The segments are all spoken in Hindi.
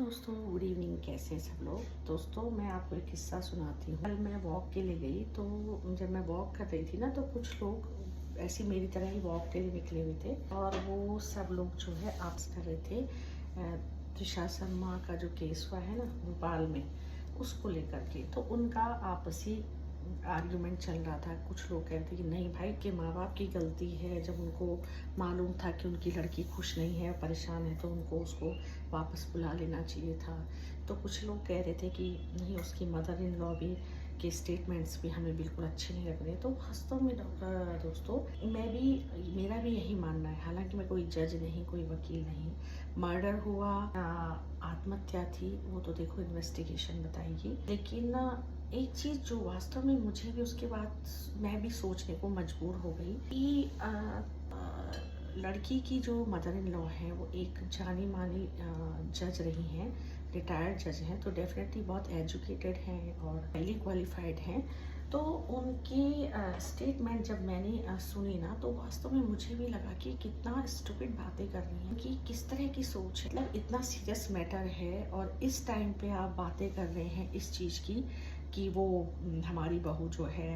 दोस्तों, गुड इवनिंग। कैसे हैं सब लोग। दोस्तों, मैं आपको एक किस्सा सुनाती हूँ। कल मैं वॉक के लिए गई, तो जब मैं वॉक कर रही थी ना, तो कुछ लोग ऐसी मेरी तरह ही वॉक के लिए निकले हुए थे और वो सब लोग जो है आपस कर रहे थे त्रिशा शर्मा का जो केस हुआ है ना भोपाल में, उसको लेकर के। तो उनका आपसी आर्ग्यूमेंट चल रहा था। कुछ लोग कहते कि नहीं भाई, के माँ बाप की गलती है, जब उनको मालूम था कि उनकी लड़की खुश नहीं है, परेशान है, तो उनको उसको वापस बुला लेना चाहिए था। तो कुछ लोग कह रहे थे कि नहीं, उसकी मदर इन लॉ भी के स्टेटमेंट्स भी हमें बिल्कुल अच्छे नहीं लग रहे। तो वास्तव में दोस्तों, मेरा भी यही मानना है। हालांकि मैं कोई जज नहीं, कोई वकील नहीं। मर्डर हुआ, आत्महत्या थी, वो तो देखो इन्वेस्टिगेशन बताएगी। लेकिन एक चीज़ जो वास्तव में मुझे भी उसके बाद मैं भी सोचने को मजबूर हो गई कि लड़की की जो मदर इन लॉ है वो एक जानी मानी जज रही हैं, रिटायर्ड जज हैं, तो डेफिनेटली बहुत एजुकेटेड हैं और हाईली क्वालिफाइड हैं। तो उनकी स्टेटमेंट जब मैंने सुनी ना, तो वास्तव में मुझे भी लगा कि कितना स्टूपिड बातें कर रही हैं, कि किस तरह की सोच है। मतलब इतना सीरियस मैटर है और इस टाइम पे आप बातें कर रहे हैं इस चीज़ की कि वो हमारी बहू जो है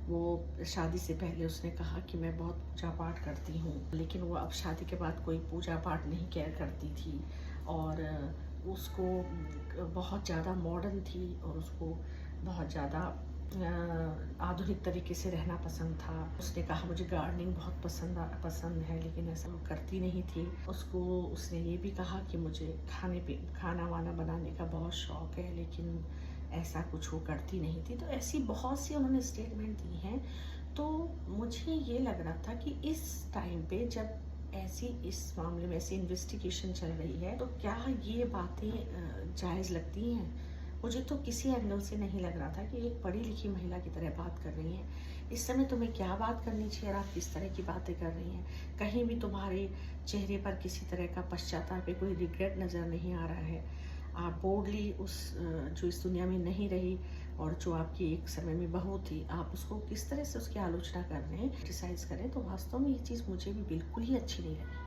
वो शादी से पहले उसने कहा कि मैं बहुत पूजा पाठ करती हूँ, लेकिन वो अब शादी के बाद कोई पूजा पाठ नहीं केयर करती थी और उसको बहुत ज़्यादा मॉडर्न थी और उसको बहुत ज़्यादा आधुनिक तरीके से रहना पसंद था। उसने कहा मुझे गार्डनिंग बहुत पसंद है, लेकिन ऐसा वो करती नहीं थी। उसने ये भी कहा कि मुझे खाना वाना बनाने का बहुत शौक है, लेकिन ऐसा कुछ वो करती नहीं थी। तो ऐसी बहुत सी उन्होंने स्टेटमेंट दी हैं। तो मुझे ये लग रहा था कि इस टाइम पे जब इस मामले में ऐसी इन्वेस्टिगेशन चल रही है, तो क्या ये बातें जायज़ लगती हैं। मुझे तो किसी एंगल से नहीं लग रहा था कि एक पढ़ी लिखी महिला की तरह बात कर रही हैं। इस समय तुम्हें क्या बात करनी चाहिए और आप किस तरह की बातें कर रही हैं। कहीं भी तुम्हारे चेहरे पर किसी तरह का पश्चाताप, कोई रिग्रेट नज़र नहीं आ रहा है। आप बोल्डली जो इस दुनिया में नहीं रही और जो आपकी एक समय में बहू थी, आप उसको किस तरह से उसकी आलोचना कर रहे हैं, क्रिटिसाइज करें। तो वास्तव में ये चीज़ मुझे भी बिल्कुल ही अच्छी नहीं लगी।